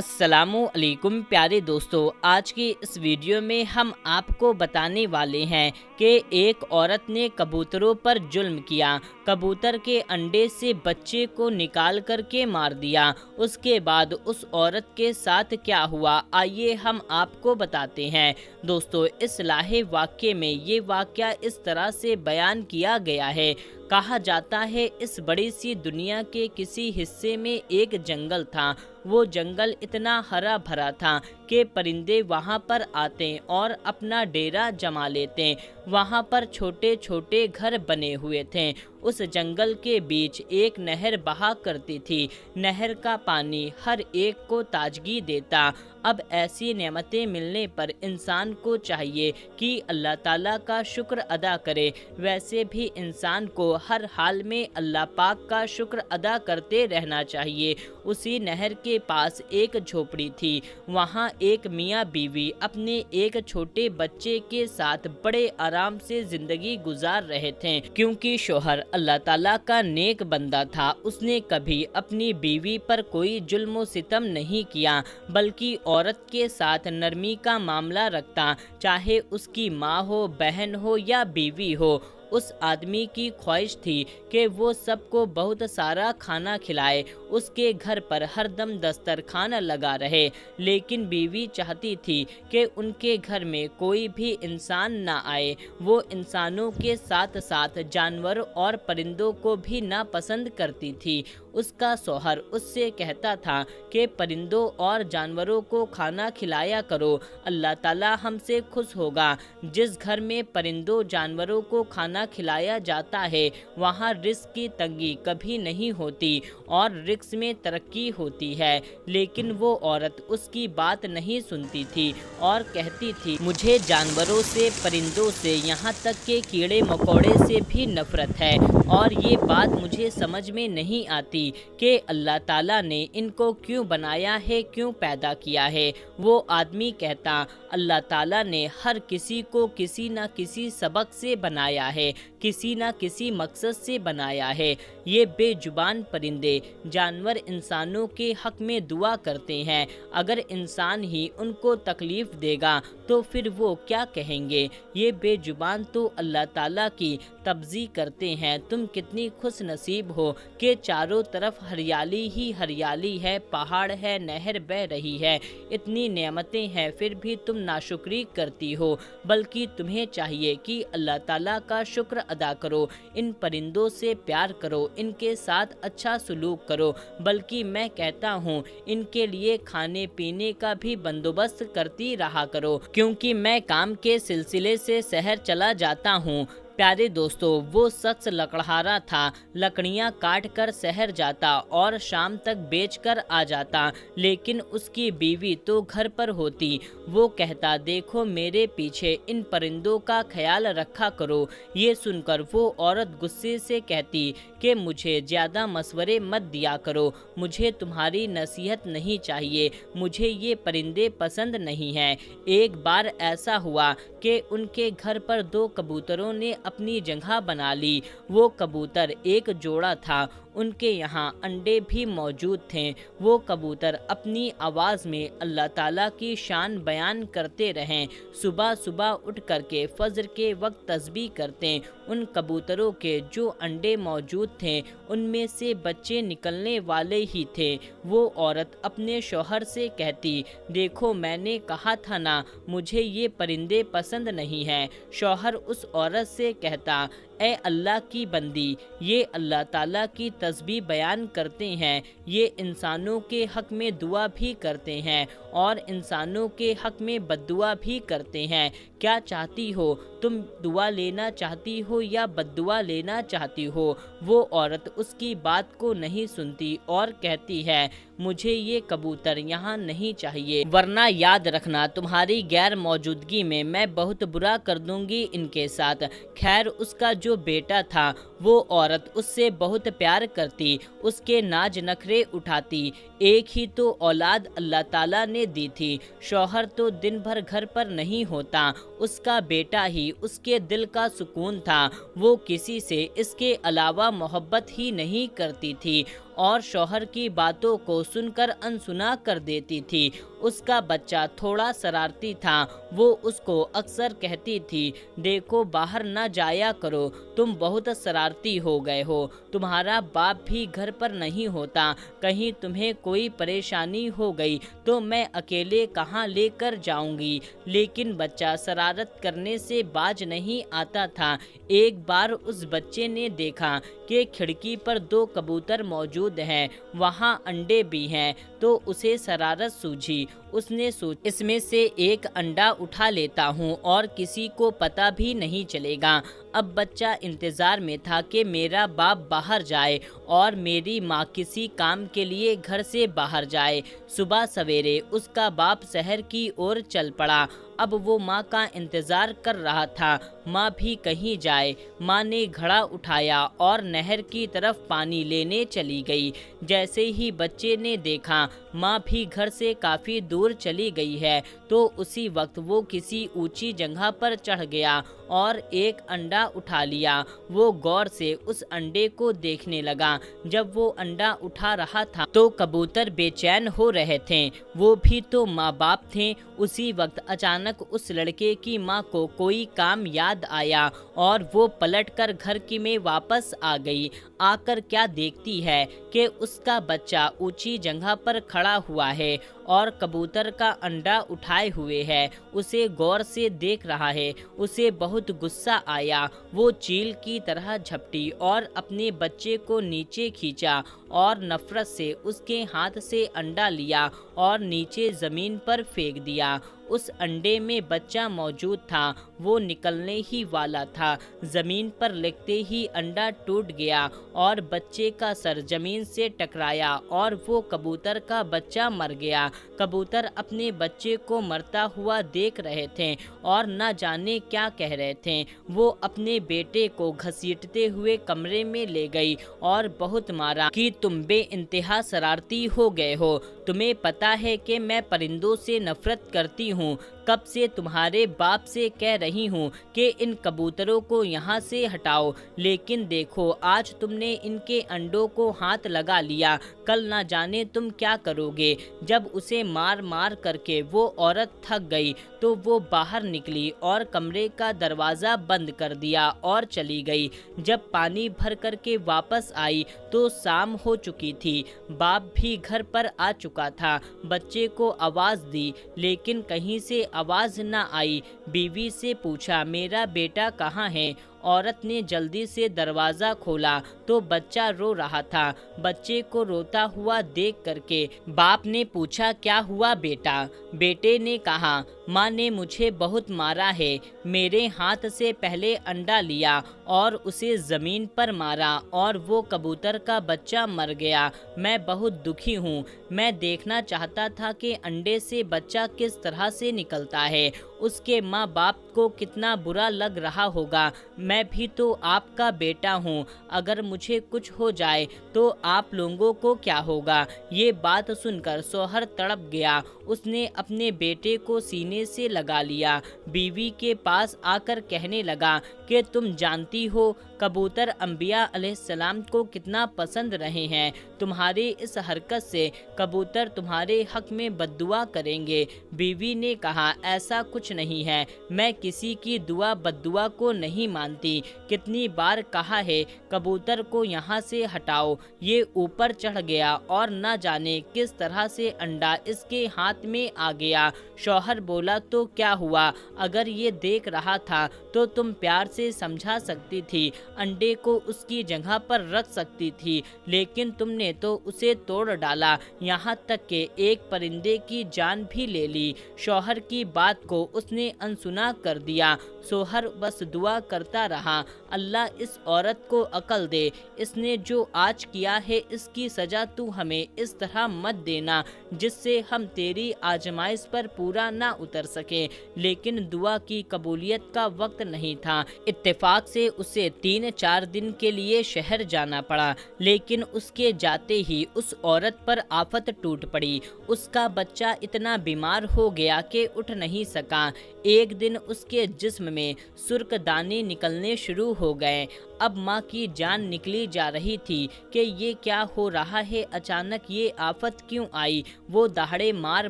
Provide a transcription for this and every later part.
अस्सलामु अलैकुम प्यारे दोस्तों, आज की इस वीडियो में हम आपको बताने वाले हैं कि एक औरत ने कबूतरों पर जुल्म किया। कबूतर के अंडे से बच्चे को निकाल कर के मार दिया। उसके बाद उस औरत के साथ क्या हुआ, आइए हम आपको बताते हैं। दोस्तों, इस लाहे वाक़ये में ये वाक़या इस तरह से बयान किया गया है। कहा जाता है इस बड़ी सी दुनिया के किसी हिस्से में एक जंगल था। वो जंगल इतना हरा भरा था कि परिंदे वहाँ पर आते और अपना डेरा जमा लेते। वहाँ पर छोटे छोटे घर बने हुए थे। उस जंगल के बीच एक नहर बहा करती थी। नहर का पानी हर एक को ताजगी देता। अब ऐसी नेमतें मिलने पर इंसान को चाहिए कि अल्लाह ताला का शुक्र अदा करे। वैसे भी इंसान को हर हाल में अल्लाह पाक का शुक्र अदा करते रहना चाहिए। उसी नहर के पास एक झोपड़ी थी। वहाँ एक मियाँ बीवी अपने एक छोटे बच्चे के साथ बड़े आराम से जिंदगी गुजार रहे थे। क्योंकि शोहर अल्लाह ताला का नेक बंदा था, उसने कभी अपनी बीवी पर कोई जुल्म सितम नहीं किया, बल्कि औरत के साथ नरमी का मामला रखता, चाहे उसकी माँ हो, बहन हो या बीवी हो। उस आदमी की ख्वाहिश थी कि वो सबको बहुत सारा खाना खिलाए, उसके घर पर हरदम दस्तरखान लगा रहे। लेकिन बीवी चाहती थी कि उनके घर में कोई भी इंसान ना आए। वो इंसानों के साथ साथ जानवरों और परिंदों को भी नापसंद करती थी। उसका शौहर उससे कहता था कि परिंदों और जानवरों को खाना खिलाया करो, अल्लाह ताला हमसे खुश होगा। जिस घर में परिंदों जानवरों को खाना खिलाया जाता है, वहाँ रिस्क की तंगी कभी नहीं होती और रिस्क में तरक्की होती है। लेकिन वो औरत उसकी बात नहीं सुनती थी और कहती थी, मुझे जानवरों से, परिंदों से, यहाँ तक के कीड़े मकोड़े से भी नफरत है। और ये बात मुझे समझ में नहीं आती कि अल्लाह ताला ने इनको क्यों बनाया है, क्यों पैदा किया है। वो आदमी कहता, अल्लाह ताला ने हर किसी को किसी न किसी सबक से बनाया है, किसी न किसी मकसद से बनाया है। ये बेजुबान परिंदे जानवर इंसानों के हक में दुआ करते हैं। अगर इंसान ही उनको तकलीफ देगा तो फिर वो क्या कहेंगे। ये बेजुबान तो अल्लाह ताला की तब्ज़ी करते हैं। तुम कितनी खुश नसीब हो कि चारों तरफ हरियाली ही हरियाली है, पहाड़ है, नहर बह रही है, इतनी नेमतें हैं, फिर भी तुम नाशुक्री करती हो। बल्कि तुम्हें चाहिए कि अल्लाह ताला का शुक्र अदा करो, इन परिंदों से प्यार करो, इनके साथ अच्छा सलूक करो। बल्कि मैं कहता हूँ इनके लिए खाने पीने का भी बंदोबस्त करती रहा करो, क्योंकि मैं काम के सिलसिले से शहर चला जाता हूँ। प्यारे दोस्तों, वो शख्स लकड़हारा था, लकड़ियाँ काट कर शहर जाता और शाम तक बेच कर आ जाता। लेकिन उसकी बीवी तो घर पर होती। वो कहता, देखो मेरे पीछे इन परिंदों का ख्याल रखा करो। ये सुनकर वो औरत गुस्से से कहती कि मुझे ज़्यादा मशवरे मत दिया करो, मुझे तुम्हारी नसीहत नहीं चाहिए, मुझे ये परिंदे पसंद नहीं हैं। एक बार ऐसा हुआ कि उनके घर पर दो कबूतरों ने अपनी जगह बना ली। वो कबूतर एक जोड़ा था, उनके यहाँ अंडे भी मौजूद थे। वो कबूतर अपनी आवाज़ में अल्लाह ताला की शान बयान करते रहें। सुबह सुबह उठ करके फजर के वक्त तस्बीह करते। उन कबूतरों के जो अंडे मौजूद थे उनमें से बच्चे निकलने वाले ही थे। वो औरत अपने शौहर से कहती, देखो मैंने कहा था ना, मुझे ये परिंदे पसंद नहीं हैं। शौहर उस औरत से कहता, ए अल्लाह की बंदी, ये अल्लाह ताला की तस्बीह बयान करते हैं, ये इंसानों के हक में दुआ भी करते हैं और इंसानों के हक में बद्दुआ भी करते हैं। क्या चाहती हो तुम, दुआ लेना चाहती हो या बद्दुआ लेना चाहती हो। वो औरत उसकी बात को नहीं सुनती और कहती है, मुझे ये कबूतर यहाँ नहीं चाहिए, वरना याद रखना तुम्हारी गैर मौजूदगी में मैं बहुत बुरा कर दूंगी इनके साथ। खैर, उसका जो बेटा था वो औरत उससे बहुत प्यार करती, उसके नाज नखरे उठाती। एक ही तो औलाद अल्लाह ताला ने दी थी। शौहर तो दिन भर घर पर नहीं होता, उसका बेटा ही उसके दिल का सुकून था। वो किसी से इसके अलावा मोहब्बत ही नहीं करती थी اور شوہر کی باتوں کو سن کر انسنا کر دیتی تھی۔ اس کا بچہ تھوڑا شرارتی تھا، وہ اس کو اکثر کہتی تھی، دیکھو باہر نہ جایا کرو، تم بہت شرارتی ہو گئے ہو، تمہارا باپ بھی گھر پر نہیں ہوتا، کہیں تمہیں کوئی پریشانی ہو گئی تو میں اکیلے کہاں لے کر جاؤں گی۔ لیکن بچہ شرارت کرنے سے باز نہیں آتا تھا۔ ایک بار اس بچے نے دیکھا کہ کھڑکی پر 2 کبوتر موجود ہیں، وہاں انڈے بھی ہیں، تو اسے شرارت سوجھی۔ اس نے سوچا اس میں سے ایک انڈا اٹھا لیتا ہوں اور کسی کو پتہ بھی نہیں چلے گا۔ اب بچہ انتظار میں تھا کہ میرا باپ باہر جائے اور میری ماں کسی کام کے لیے گھر سے باہر جائے۔ صبح سویرے اس کا باپ شہر کی اور چل پڑا۔ اب وہ ماں کا انتظار کر رہا تھا، ماں بھی کہیں جائے۔ ماں نے گھڑا اٹھایا اور نہر کی طرف پانی لینے چلی گئی۔ جیسے ہی بچے نے دیکھا ماں بھی گھر سے کافی دور چلی گئی ہے، تو اسی وقت وہ کسی اونچی جگہ پر چڑھ گیا اور ایک انڈا اٹھا لیا۔ وہ غور سے اس انڈے کو دیکھنے لگا۔ جب وہ انڈا اٹھا رہا تھا تو کبوتر بے چین ہو رہے تھے، وہ بھی تو ماں باپ تھے۔ اسی وقت اچانک اس لڑکے کی ماں کو کوئی کام یاد آیا اور وہ پلٹ کر گھر میں واپس آ گئی۔ آ کر کیا دیکھتی ہے کہ اس کا بچہ اونچی جگہ پر کھڑا ہوا ہے اور کبوتر کا انڈا اٹھائے ہوئے ہے، اسے غور سے دیکھ رہا ہے۔ اسے بہت غصہ آیا، وہ چیل کی طرح جھپٹی اور اپنے بچے کو نیچے کھینچا اور نفرت سے اس کے ہاتھ سے انڈا لیا اور نیچے زمین پر پھینک دیا۔ اس انڈے میں بچہ موجود تھا، وہ نکلنے ہی والا تھا۔ زمین پر لگتے ہی انڈا ٹوٹ گیا اور بچے کا سر زمین سے ٹکرایا اور وہ کبوتر کا بچہ مر گیا۔ کبوتر اپنے بچے کو مرتا ہوا دیکھ رہے تھے اور نہ جانے کیا کہہ رہے تھے۔ وہ اپنے بیٹے کو گھسیٹتے ہوئے کمرے میں لے گئی اور بہت مارا کہ تم بے انتہا شرارتی ہو گئے ہو، تمہیں پتہ ہے کہ میں پرندوں سے نفرت کرتی ہوں، کب سے تمہارے باپ سے کہہ رہی ہوں کہ ان کبوتروں کو یہاں سے ہٹاؤ، لیکن دیکھو آج تم نے ان کے انڈوں کو ہاتھ لگا لیا، کل نہ جانے تم کیا کرو گے۔ جب اسے مار مار کر کے وہ عورت تھک گئی تو وہ باہر نکلی اور کمرے کا دروازہ بند کر دیا اور چلی گئی۔ جب پانی بھر کر کے واپس آئی تو شام ہو چکی تھی، باپ بھی گھر پر آ چکا تھا۔ بچے کو آواز دی لیکن کہیں سے آواز نہ آئی۔ بیوی سے پوچھا میرا بیٹا کہاں ہے؟ عورت نے جلدی سے دروازہ کھولا تو بچہ رو رہا تھا۔ بچے کو روتا ہوا دیکھ کر کے باپ نے پوچھا کیا ہوا بیٹا؟ بیٹے نے کہا ماں نے مجھے بہت مارا ہے، میرے ہاتھ سے پہلے انڈا لیا اور اسے زمین پر مارا اور وہ کبوتر کا بچہ مر گیا، میں بہت دکھی ہوں۔ میں دیکھنا چاہتا تھا کہ انڈے سے بچہ کس طرح سے نکلتا ہے، اس کے ماں باپ کو کتنا برا لگ رہا ہوگا، میں بھی تو آپ کا بیٹا ہوں، اگر مجھے کچھ ہو جائے تو آپ لوگوں کو کیا ہوگا؟ یہ بات سن کر شوہر تڑپ گیا، اس نے اپنے بیٹے کو سینے سے لگا لیا۔ بیوی کے پاس آ کر کہنے لگا کہ تم جانتی ہو کبوتر انبیاء علیہ السلام کو کتنا پسند رہے ہیں، تمہاری اس حرکت سے کبوتر تمہارے حق میں بد دعا کریں گے۔ بیوی نے کہا ایسا کچھ نہیں ہے، میں کسی کی دعا بد دعا کو نہیں مانتی، کتنی بار کہا ہے کبوتر کو یہاں سے ہٹاؤ، یہ اوپر چڑھ گیا اور نہ جانے کس طرح سے انڈا اس کے ہاتھ میں آ گیا۔ شوہر بولا تو کیا ہوا، اگر یہ دیکھ رہا تھا تو تم پیار سے سمجھا سکتی تھی، انڈے کو اس کی جگہ پر رکھ سکتی تھی، لیکن تم نے تو اسے توڑ ڈالا، یہاں تک کہ ایک پرندے کی جان بھی لے لی۔ شوہر کی بات کو اس نے انسنا کر دیا۔ شوہر بس دعا کرتا رہا اللہ اس عورت کو عقل دے، اس نے جو آج کیا ہے اس کی سزا تو ہمیں اس طرح مت دینا جس سے ہم تیری آزمائش پر پورا نہ اتر سکیں۔ لیکن دعا کی قبولیت کا وقت نہیں تھا، اتفاق سے اسے 3-4 دن کے لیے شہر جانا پڑا، لیکن اس کے جاتے ہی اس عورت پر آفت ٹوٹ پڑی۔ اس کا بچہ اتنا بیمار ہو گیا کہ اٹھ نہیں سکا، एक दिन उसके जिस्म में सुर्ख दाने निकलने शुरू हो गए। अब माँ की जान निकली जा रही थी कि ये क्या हो रहा है, अचानक ये आफत क्यों आई। वो दहाड़े मार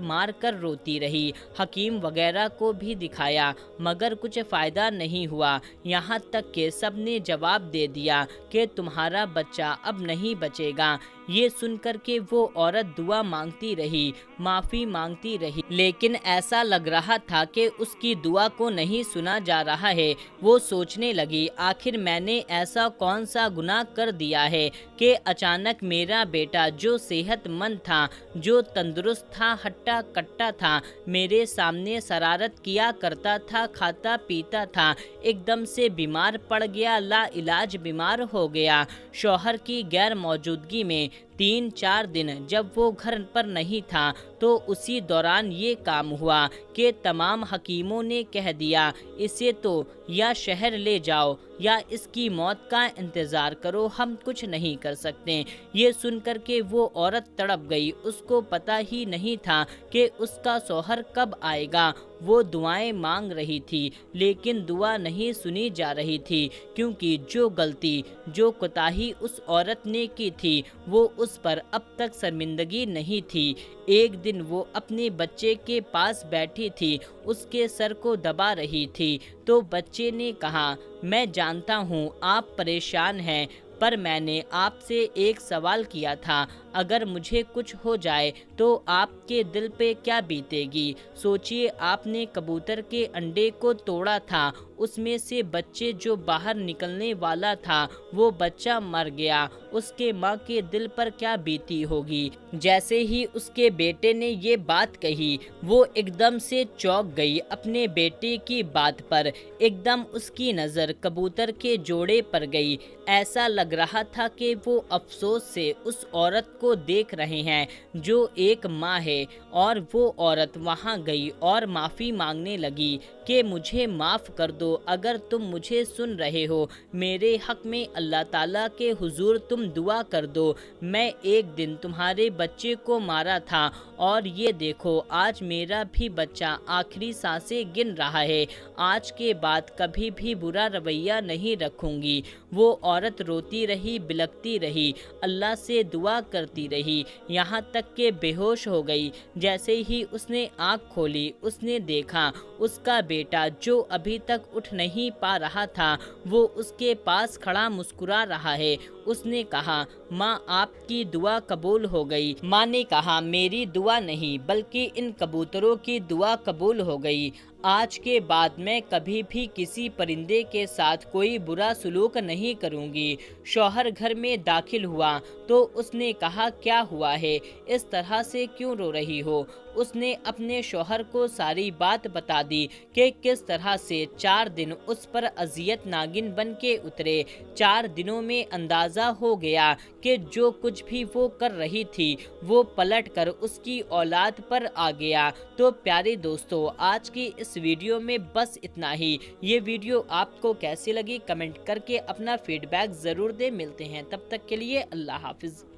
मार कर रोती रही, हकीम वगैरह को भी दिखाया मगर कुछ फ़ायदा नहीं हुआ। यहाँ तक कि सब ने जवाब दे दिया कि तुम्हारा बच्चा अब नहीं बचेगा। ये सुनकर के वो औरत दुआ मांगती रही, माफ़ी मांगती रही, लेकिन ऐसा लग रहा था कि उसकी दुआ को नहीं सुना जा रहा है। वो सोचने लगी, आखिर मैंने ऐसा कौन सा गुनाह कर दिया है कि अचानक मेरा बेटा जो सेहतमंद था, जो तंदुरुस्त था, हट्टा कट्टा था, मेरे सामने शरारत किया करता था, खाता पीता था, एकदम से बीमार पड़ गया, ला इलाज बीमार हो गया। शौहर की गैर मौजूदगी में 3-4 दिन जब वो घर पर नहीं था तो उसी दौरान ये काम हुआ कि तमाम हकीमों ने कह दिया इसे तो या शहर ले जाओ या इसकी मौत का इंतज़ार करो, हम कुछ नहीं कर सकते। ये सुनकर के वो औरत तड़प गई, उसको पता ही नहीं था कि उसका शौहर कब आएगा। वो दुआएं मांग रही थी लेकिन दुआ नहीं सुनी जा रही थी, क्योंकि जो गलती, जो कोताही उस औरत ने की थी वो उस पर अब तक शर्मिंदगी नहीं थी। एक दिन वो अपने बच्चे के पास बैठी थी, उसके सर को दबा रही थी तो बच्चे ने कहा, मैं जानता हूँ आप परेशान हैं, पर मैंने आपसे एक सवाल किया था, अगर मुझे कुछ हो जाए तो आपके दिल पे क्या बीतेगी। सोचिए, आपने कबूतर के अंडे को तोड़ा था, उसमें से बच्चे जो बाहर निकलने वाला था वो बच्चा मर गया, उसके माँ के दिल पर क्या बीती होगी। जैसे ही उसके बेटे ने ये बात कही वो एकदम से चौंक गई अपने बेटे की बात पर, एकदम उसकी नज़र कबूतर के जोड़े पर गई। ऐसा लग रहा था कि वो अफसोस से उस औरत को देख रहे हैं जो एक माँ है। और वो औरत वहाँ गई और माफ़ी मांगने लगी कि मुझे माफ़ कर दो, अगर तुम मुझे सुन रहे हो, मेरे हक़ में अल्लाह ताला के हुजूर तुम दुआ कर दो। मैं एक दिन तुम्हारे बच्चे को मारा था और ये देखो आज मेरा भी बच्चा आखिरी सांसें गिन रहा है, आज के बाद कभी भी बुरा रवैया नहीं रखूँगी। वो औरत रोती रही, बिलखती रही, अल्लाह से दुआ करती रही, यहाँ तक कि बेहोश हो गई। जैसे ही उसने आँख खोली उसने देखा उसका बेटा जो अभी तक उठ नहीं पा रहा था वो उसके पास खड़ा मुस्कुरा रहा है। उसने कहा, माँ आपकी दुआ कबूल हो गई। माँ ने कहा, मेरी दुआ नहीं बल्कि इन कबूतरों की दुआ कबूल हो गई। आज के बाद मैं कभी भी किसी परिंदे के साथ कोई बुरा सलूक नहीं करूँगी। शौहर घर में दाखिल हुआ तो उसने कहा, क्या हुआ है, इस तरह से क्यों रो रही हो। उसने अपने शौहर को सारी बात बता दी कि किस तरह से 4 दिन उस पर अजियत नागिन बन के उतरे। 4 दिनों में अंदाज़ा हो गया कि जो कुछ भी वो कर रही थी वो पलट कर उसकी औलाद पर आ गया। तो प्यारे दोस्तों, आज की इस वीडियो में बस इतना ही। ये वीडियो आपको कैसी लगी कमेंट करके अपना फीडबैक ज़रूर दें। मिलते हैं तब तक के लिए, अल्लाह हाफिज़।